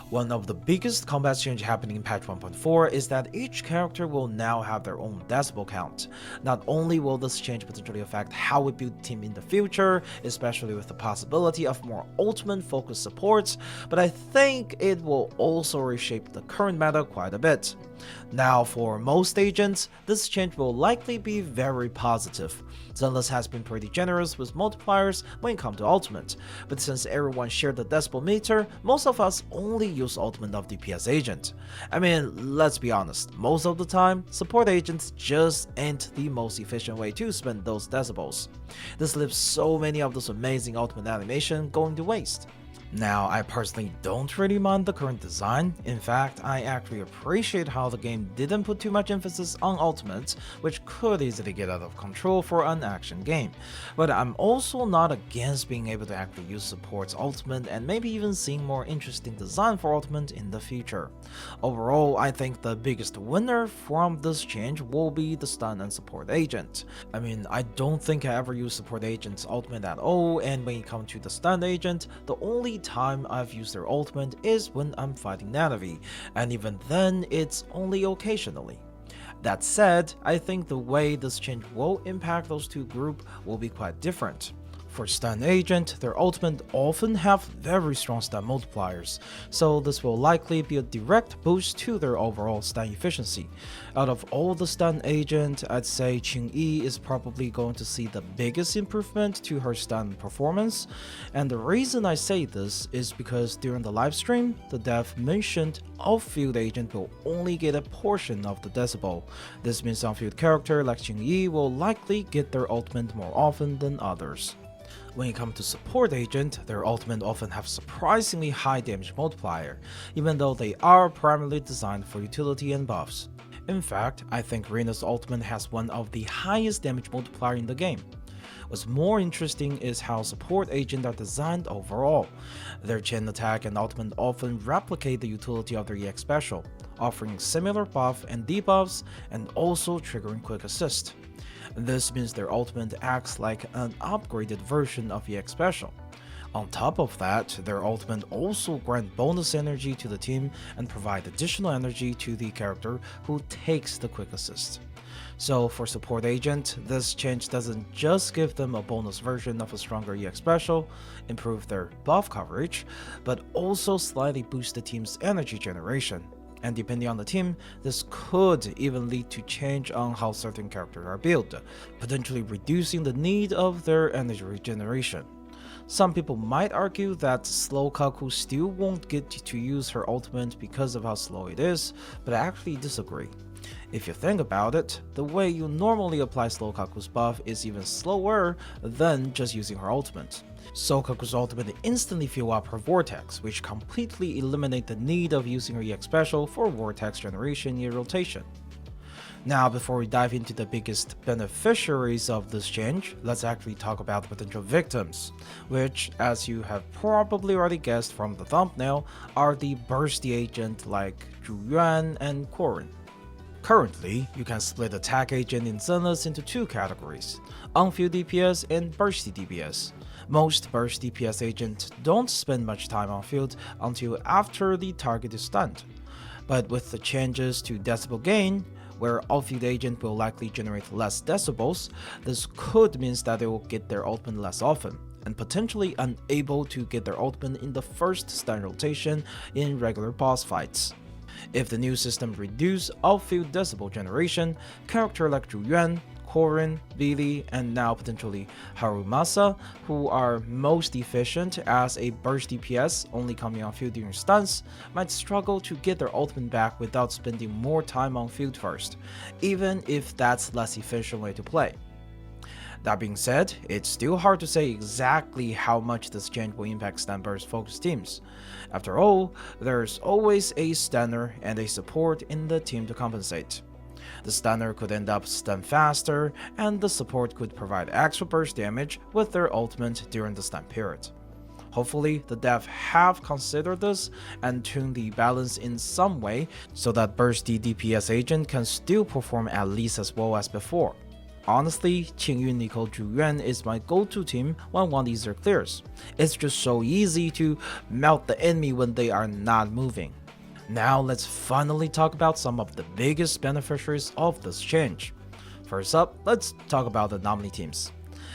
One of the biggest combat change happening in patch 1.4 is that each character will now have their own decibel count. Not only will this change potentially affect how we build the team in the future, especially with the possibility of more ultimate focused supports, but I think it will also reshape the current meta quite a bit. Now, for most agents, this change will likely be very positive. Zenless has been pretty generous with multipliers when it comes to ultimate, but since everyone shared the decibel meter, most of us only use ultimate of DPS agent. I mean, let's be honest, most of the time, support agents just ain't the most efficient way to spend those decibels. This leaves so many of those amazing ultimate animation going to waste. Now, I personally don't really mind the current design. In fact, I actually appreciate how the game didn't put too much emphasis on ultimates, which could easily get out of control for an action game. But I'm also not against being able to actually use support's ultimate and maybe even seeing more interesting design for ultimate in the future. Overall, I think the biggest winner from this change will be the stun and support agent. I mean, I don't think I ever used support agent's ultimate at all, and when it comes to the stun agent, the only time I've used their ultimate is when I'm fighting Nanavi, and even then it's only occasionally. That said, I think the way this change will impact those two groups will be quite different. For stun agent, their ultimate often have very strong stun multipliers, so this will likely be a direct boost to their overall stun efficiency. Out of all the stun agent, I'd say Qingyi is probably going to see the biggest improvement to her stun performance, and the reason I say this is because during the livestream, the dev mentioned off-field agent will only get a portion of the decibel. This means on-field character like Qingyi will likely get their ultimate more often than others. When it comes to support agent, their ultimate often have surprisingly high damage multiplier, even though they are primarily designed for utility and buffs. In fact, I think Rena's ultimate has one of the highest damage multiplier in the game. What's more interesting is how support agents are designed overall. Their chain attack and ultimate often replicate the utility of their EX special, offering similar buff and debuffs and also triggering quick assist. This means their ultimate acts like an upgraded version of EX special. On top of that, their ultimate also grant bonus energy to the team and provide additional energy to the character who takes the quick assist. So for support agent, this change doesn't just give them a bonus version of a stronger EX special, improve their buff coverage, but also slightly boost the team's energy generation. And depending on the team, this could even lead to change on how certain characters are built, potentially reducing the need of their energy regeneration. Some people might argue that slow Kaku still won't get to use her ultimate because of how slow it is, but I actually disagree. If you think about it, the way you normally apply slow Kaku's buff is even slower than just using her ultimate. So Kaku's ultimate instantly fill up her vortex, which completely eliminate the need of using her EX special for vortex generation in rotation. Now, before we dive into the biggest beneficiaries of this change, let's actually talk about the potential victims, which, as you have probably already guessed from the thumbnail, are the bursty agent like Zhuyuan and Qingyi. Currently, you can split attack agent in Zenless into two categories, on-field DPS and bursty DPS. Most burst DPS agents don't spend much time on field until after the target is stunned. But with the changes to decibel gain, where off-field agent will likely generate less decibels, this could mean that they will get their ultimate less often, and potentially unable to get their ultimate in the first stun rotation in regular boss fights. If the new system reduces off-field decibel generation, characters like Zhuyuan, Qingyi, Billy, and now potentially Harumasa, who are most efficient as a burst DPS only coming on field during stuns, might struggle to get their ultimate back without spending more time on field first, even if that's less efficient way to play. That being said, it's still hard to say exactly how much this change will impact stun burst focused teams. After all, there's always a stunner and a support in the team to compensate. The stunner could end up stun faster, and the support could provide extra burst damage with their ultimate during the stun period. Hopefully, the dev have considered this and tuned the balance in some way so that bursty DPS agent can still perform at least as well as before. Honestly, Qingyi Nico Zhuyuan is my go-to team when one easier clears. It's just so easy to melt the enemy when they are not moving. Now let's finally talk about some of the biggest beneficiaries of this change. First up, let's talk about the Anomaly teams.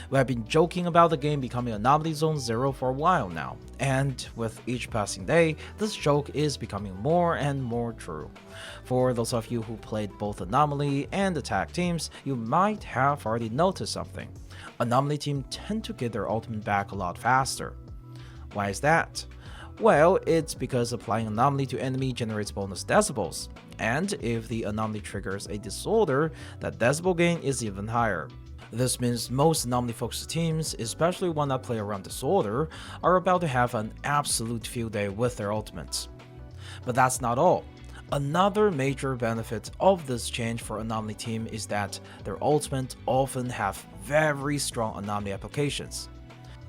We have been joking about the game becoming Anomaly Zone Zero for a while now, and with each passing day, this joke is becoming more and more true. For those of you who played both Anomaly and Attack teams, you might have already noticed something. Anomaly teams tend to get their ultimate back a lot faster. Why is that? Well, it's because applying Anomaly to enemy generates bonus decibels, and if the Anomaly triggers a disorder, that decibel gain is even higher. This means most Anomaly-focused teams, especially one that play around Disorder, are about to have an absolute field day with their ultimates. But that's not all. Another major benefit of this change for Anomaly team is that their ultimates often have very strong Anomaly applications.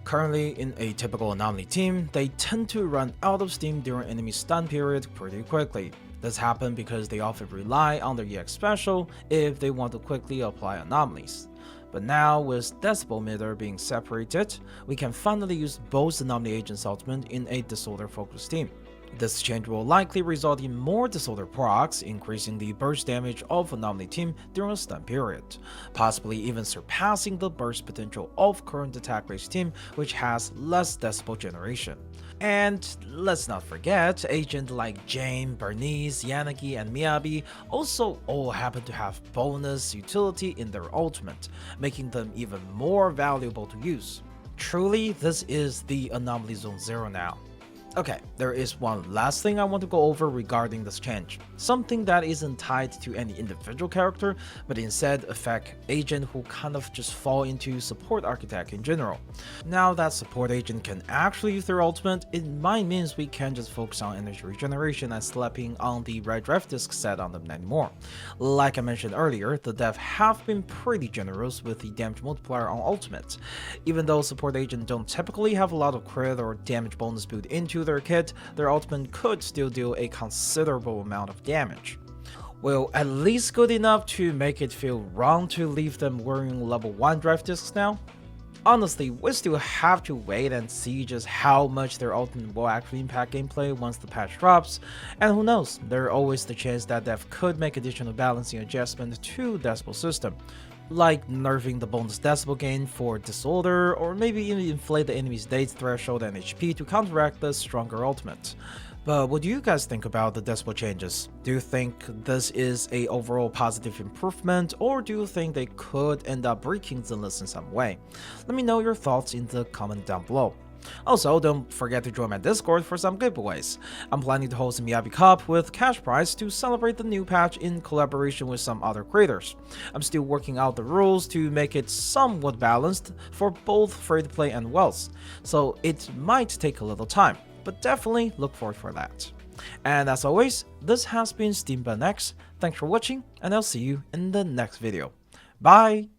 Currently, in a typical Anomaly team, they tend to run out of steam during enemy stun period pretty quickly. This happens because they often rely on their EX special if they want to quickly apply anomalies. But now, with Decibel meter being separated, we can finally use both Anomaly agents' ultimate in a disorder-focused team. This change will likely result in more disorder procs, increasing the burst damage of Anomaly team during a stun period, possibly even surpassing the burst potential of current attack-based team, which has less decibel generation. And let's not forget, agents like Jane, Bernice, Yanagi, and Miyabi also all happen to have bonus utility in their ultimate, making them even more valuable to use. Truly, this is the Anomaly Zone Zero now. Okay, there is one last thing I want to go over regarding this change. Something that isn't tied to any individual character, but instead affect agent who kind of just fall into support architect in general. Now that support agent can actually use their ultimate, it might mean we can just focus on energy regeneration and slapping on the red drive disk set on them anymore. Like I mentioned earlier, the dev have been pretty generous with the damage multiplier on ultimate. Even though support agent don't typically have a lot of crit or damage bonus built into their kit, their ultimate could still deal a considerable amount of damage. Well, at least good enough to make it feel wrong to leave them wearing level 1 drive discs now? Honestly, we still have to wait and see just how much their ultimate will actually impact gameplay once the patch drops, and who knows, there's always the chance that dev could make additional balancing adjustment to decibel system, like nerfing the bonus decibel gain for disorder, or maybe even inflate the enemy's date threshold and HP to counteract the stronger ultimate. But what do you guys think about the decibel changes? Do you think this is a overall positive improvement, or do you think they could end up breaking Zenless in some way? Let me know your thoughts in the comment down below. Also, don't forget to join my Discord for some giveaways. I'm planning to host a Miyabi Cup with cash prize to celebrate the new patch in collaboration with some other creators. I'm still working out the rules to make it somewhat balanced for both free-to-play and wealth, so it might take a little time, but definitely look forward for that. And as always, this has been SteamedBunX. Thanks for watching, and I'll see you in the next video. Bye!